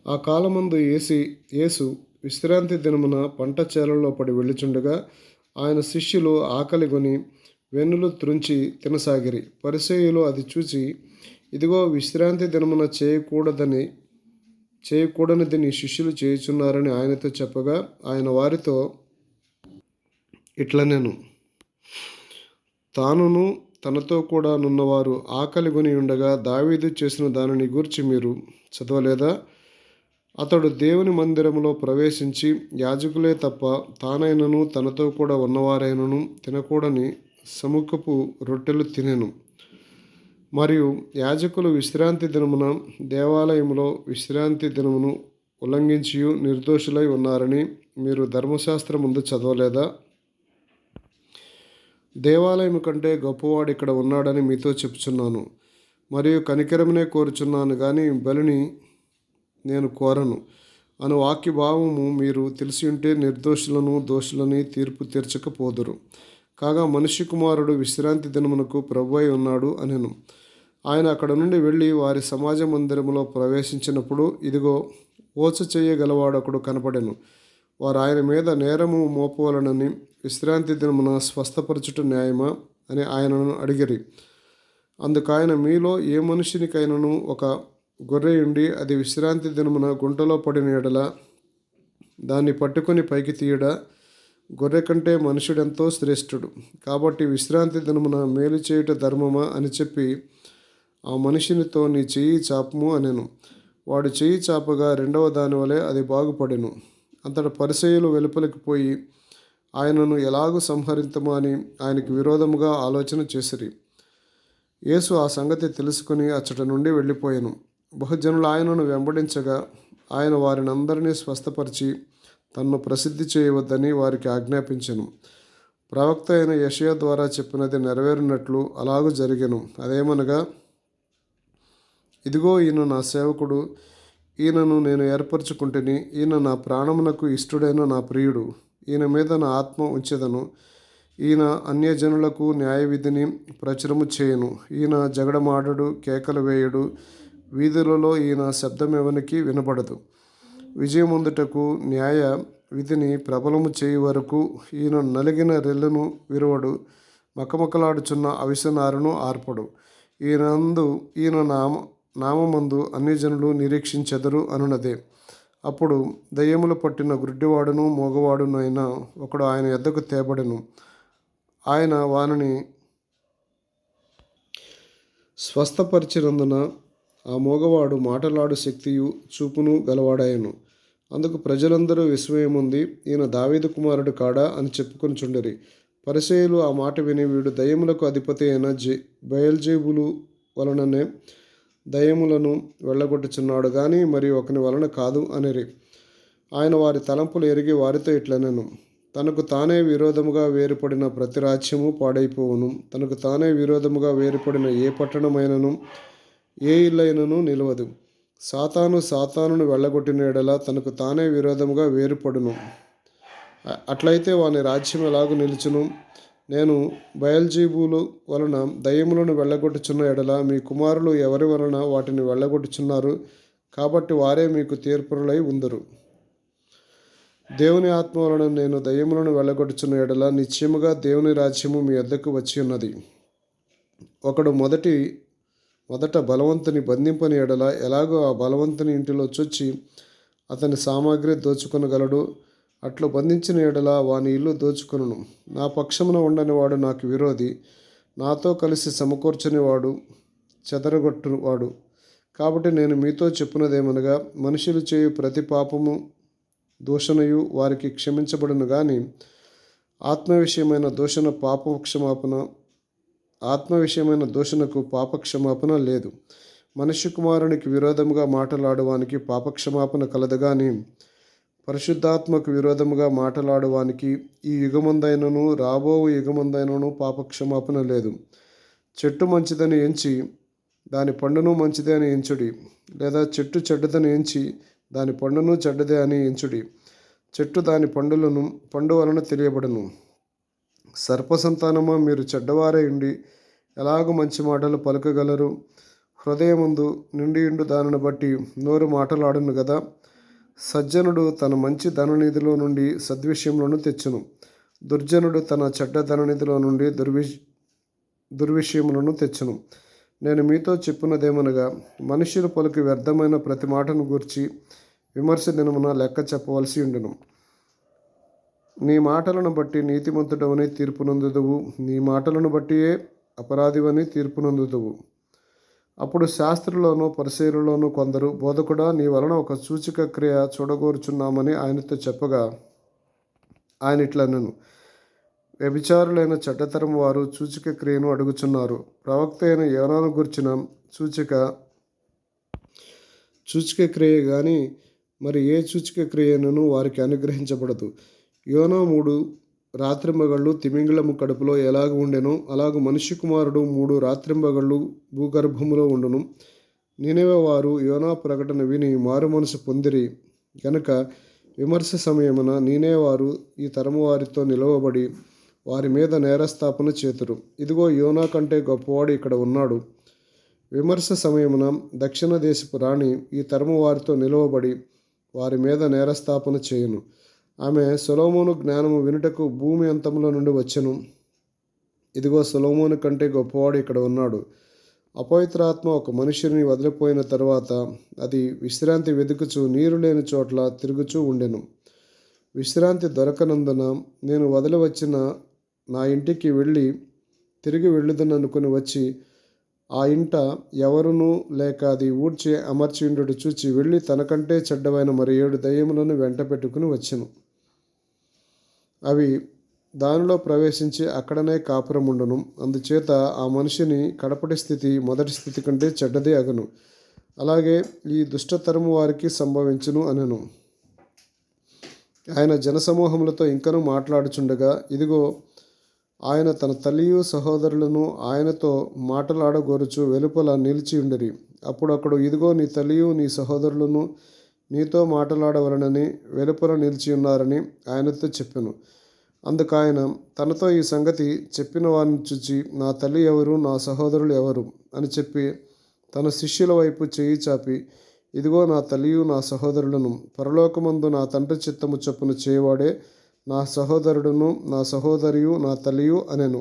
ఆ కాలమందు యేసు విశ్రాంతి దినమున పంట చేలలో పడి వెళ్ళుచుండగా ఆయన శిష్యులు ఆకలిగొని వెన్నులు త్రుంచి తినసాగిరి. పరిసయ్యులు అది చూచి, ఇదిగో విశ్రాంతి దినమున చేయకూడనిది నీ శిష్యులు చేయుచున్నారని ఆయనతో చెప్పగా, ఆయన వారితో ఇట్లనెను, తానును తనతో కూడా నున్నవారు ఆకలిగొని ఉండగా దావీదు చేసిన దానిని గూర్చి మీరు చదవలేదా? అతడు దేవుని మందిరములో ప్రవేశించి యాజకులే తప్ప తానైనను తనతో కూడా ఉన్నవారైనను తినకూడని సముఖపు రొట్టెలు తినెను. మరియు యాజకులు విశ్రాంతి దినమున దేవాలయములో విశ్రాంతి దినమును ఉల్లంఘించియు నిర్దోషులై ఉన్నారని మీరు ధర్మశాస్త్రమందు చదవలేదా? దేవాలయము కంటే గొప్పవాడు ఇక్కడ ఉన్నాడని మీతో చెప్పుచున్నాను. మరియు కనికరమునే కోరుచున్నాను గాని బలిని నేను కోరను అను వాక్య భావము మీరు తెలిసి ఉంటే నిర్దోషులను దోషులని తీర్పు తీర్చకపోదురు. కాగా మనుష్య కుమారుడు విశ్రాంతి దినమునకు ప్రభువై ఉన్నాడు అనెను. ఆయన అక్కడ నుండి వెళ్ళి వారి సమాజ మందిరములో ప్రవేశించినప్పుడు ఇదిగో ఓచ చేయగలవాడొకడు కనపడెను. వారు ఆయన మీద నేరము మోపవలనని, విశ్రాంతి దినమున స్వస్థపరచుట న్యాయమా అని ఆయనను అడిగిరి. అందుకాయన, మీలో ఏ మనుషునికైనను ఒక గొర్రెయుండి అది విశ్రాంతి దినమున గుంటలో పడిన ఎడల దాన్ని పట్టుకొని పైకి తీయడా? గొర్రె కంటే మనుషుడెంతో శ్రేష్ఠుడు. కాబట్టి విశ్రాంతి దినమున మేలు చేయుట ధర్మమా అని చెప్పి ఆ మనుషునితో, నీ చెయ్యి చాపుము అనెను. వాడు చెయ్యి చాపగా రెండవ దాని వలె అది బాగుపడెను. అంతటా పరిసయ్యులు వెలుపలికి పోయి ఆయనను ఎలాగూ సంహరింతుమా అని ఆయనకు విరోధముగా ఆలోచన చేసిరి. యేసు ఆ సంగతి తెలుసుకుని అచ్చట నుండి వెళ్ళిపోయెను. బహుజనులు ఆయనను వెంబడించగా ఆయన వారినందరినీ స్వస్థపరిచి తన్ను ప్రసిద్ధి చేయవద్దని వారికి ఆజ్ఞాపించెను. ప్రవక్త అయిన యెషయా ద్వారా చెప్పినది నెరవేరినట్లు అలాగూ జరిగెను. అదేమనగా, ఇదిగో ఈయన నా సేవకుడు, ఈయనను నేను ఏర్పరచుకుంటుని, ఈయన నా ప్రాణమునకు ఇష్టుడైన నా ప్రియుడు, ఈయన మీద నా ఆత్మ ఉంచెదను. ఈయన అన్యజనులకు న్యాయవిధిని ప్రచురము చేయను. ఈయన జగడమాడడు, కేకలు వేయడు, వీధులలో ఈయన శబ్దమెవనికి వినబడదు. విజయముందుటకు న్యాయ విధిని ప్రబలము చేయు వరకు ఈయన నలిగిన రెల్లును విరువడు, మకమకలాడుచున్న అవిసెనారును ఆర్పడు. ఈయన నామమందు అన్యజనులు నిరీక్షించెదరు అనున్నదే. అప్పుడు దయ్యములు పట్టిన గుడ్డివాడును మోగవాడునైన ఒకడు ఆయన యొద్దకు తేబడెను. ఆయన వానిని స్వస్థపరిచినందున ఆ మోగవాడు మాటలాడు శక్తియు చూపును గలవాడాయెను. అందుకు ప్రజలందరూ విస్మయముంది, ఈయన దావీదు కుమారుడు కాడా అని చెప్పుకొనుచుండిరి. పరిసయ్యులు ఆ మాట విని, వీడు దయ్యములకు అధిపతి అయిన బయల్జెబూలు వలననే దయ్యములను వెళ్ళగొట్టుచున్నాడు గాని మరి ఒకని వలన కాదు అనిరి. ఆయన వారి తలంపులు ఎరిగి వారితో ఇట్లనెను, తనకు తానే విరోధముగా వేరుపడిన ప్రతి రాజ్యము పాడైపోవును. తనకు తానే విరోధముగా వేరుపడిన ఏ పట్టణమైనను ఏ ఇల్లైనను నిలవదు. సాతానును వెళ్ళగొట్టిన ఎడల తనకు తానే విరోధముగా వేరుపడును. అట్లయితే వాని రాజ్యం ఎలాగూ నిలుచును? నేను బయల్జెబూలు వలన దయ్యములను వెళ్ళగొట్టుచున్న ఎడల మీ కుమారులు ఎవరి వలన వాటిని వెళ్ళగొట్టుచున్నారు? కాబట్టి వారే మీకు తీర్పులై ఉందురు. దేవుని ఆత్మ వలన నేను దయ్యములను వెళ్ళగొట్టుచున్న ఎడల నిశ్చయముగా దేవుని రాజ్యము మీ వద్దకు వచ్చి ఉన్నది. ఒకడు మొదట బలవంతుని బంధింపని ఎడల ఎలాగో ఆ బలవంతుని ఇంటిలో చొచ్చి అతని సామాగ్రి దోచుకొనగలడు. అట్లు బంధించిన ఎడల వాని ఇల్లు దోచుకొనును. నా పక్షమున ఉండని వాడు నాకు విరోధి, నాతో కలిసి సమకూర్చని వాడు చెదరగొట్టువాడు. కాబట్టి నేను మీతో చెప్పున్నదేమనగా, మనుషులు చేయు ప్రతి పాపము దూషణయు వారికి క్షమించబడును గాని ఆత్మ విషయమైన దూషణకు పాపక్షమాపణ లేదు. మనుష్య కుమారునికి విరోధముగా మాటలాడువానికి పాపక్షమాపణ కలదు గాని పరిశుద్ధాత్మకు విరోధముగా మాటలాడువానికి ఈ యుగమందైనను రాబో యుగమందైనను పాపక్షమాపణ లేదు. చెట్టు మంచిదని ఎంచి దాని పండును మంచిదే అని ఎంచుడి, లేదా చెట్టు చెడ్డదని ఎంచి దాని పండును చెడ్డదే అని ఎంచుడి. చెట్టు దాని పండు వలన తెలియబడును. సర్పసంతానమా, మీరు చెడ్డవారై ఉండి ఎలాగూ మంచి మాటలు పలుకగలరు? హృదయముందు నిండియుండు దానిని బట్టి నోరు మాటలాడును గదా. సజ్జనుడు తన మంచి ధననిధిలో నుండి సద్విషయములను తెచ్చును, దుర్జనుడు తన చెడ్డ ధననిధిలో నుండి దుర్విషయములను తెచ్చును. నేను మీతో చెప్పున్నదేమనగా, మనుష్యులు పలుకు వ్యర్థమైన ప్రతి మాటను గూర్చి విమర్శ దినమున లెక్క చెప్పవలసి ఉండును. నీ మాటలను బట్టి నీతిమంతుడవని తీర్పు నొందుదువు, నీ మాటలను బట్టియే అపరాధివని తీర్పు నొందుదువు. అప్పుడు శాస్త్రుల్లోనూ పరిసయ్యులలోనూ కొందరు, బోధకుడా, నీ వలన ఒక సూచక క్రియ చూడగోరుచున్నామని ఆయనతో చెప్పగా, ఆయన ఇట్లనెను, వ్యభిచారులైన చెడ్డతరం వారు సూచక క్రియను అడుగుచున్నారు. ప్రవక్త అయిన యోనాను గుర్చిన సూచక క్రియ గాని మరి ఏ సూచక క్రియను వారికి అనుగ్రహించబడదు. యోనా 3 రాత్రింబగళ్ళు తిమింగళము కడుపులో ఎలాగ ఉండెనో అలాగూ మనుష్య కుమారుడు 3 రాత్రింబగళ్ళు భూగర్భములో ఉండును. నినెవె వారు యోనా ప్రకటన విని మారు మనసు పొందిరి గనుక విమర్శ సమయమున నినెవె వారు ఈ తరము వారితో నిలవబడి వారి మీద నేరస్థాపన చేతురు. ఇదిగో, యోనా కంటే గొప్పవాడు ఇక్కడ ఉన్నాడు. విమర్శ సమయమున దక్షిణ దేశపు రాణి ఈ తరము వారితో నిలవబడి వారి మీద నేరస్థాపన చేయును. ఆమె సొలొమోను జ్ఞానము వినుటకు భూమి అంతములో నుండి వచ్చెను. ఇదిగో, సొలొమోను కంటే గొప్పవాడు ఇక్కడ ఉన్నాడు. అపవిత్రాత్మ ఒక మనుష్యుని వదిలిపోయిన తరువాత అది విశ్రాంతి వెదుకుచు నీరు లేని చోట్ల తిరుగుచూ ఉండెను. విశ్రాంతి దొరకనందున నేను వదిలి వచ్చిన నా ఇంటికి తిరిగి వెళ్ళుదననుకుని వచ్చి ఆ ఇంట ఎవరునూ లేక అది ఊడ్చి అమర్చియుండుట చూచి వెళ్ళి తనకంటే చెడ్డవైన మరి 7 దయ్యములను వెంట పెట్టుకుని వచ్చెను. అవి దానిలో ప్రవేశించి అక్కడనే కాపురముండును. అందుచేత ఆ మనిషిని కడపటి స్థితి మొదటి స్థితి కంటే చెడ్డదే అగును. అలాగే ఈ దుష్టతరము వారికి సంభవించును అనెను. ఆయన జనసమూహములతో ఇంకనూ మాట్లాడుచుండగా, ఇదిగో, ఆయన తన తల్లియు సహోదరులను ఆయనతో మాటలాడగోరుచు వెలుపల నిలిచి ఉండిరి. అప్పుడు అక్కడు, ఇదిగో, నీ తల్లియు నీ సహోదరులను నీతో మాటలాడవలనని వెలుపల నిలిచి ఉన్నారని ఆయనతో చెప్పెను. అందుకాయన తనతో ఈ సంగతి చెప్పిన వారిని చూచి, నా తల్లి ఎవరు, నా సహోదరులు ఎవరు అని చెప్పి తన శిష్యుల వైపు చేయి చాపి, ఇదిగో నా తల్లియు నా సహోదరులను, పరలోకమందు నా తండ్రి చిత్తము చొప్పున చేయవాడే నా సహోదరుడును నా సహోదరియు నా తల్లియు అనెను.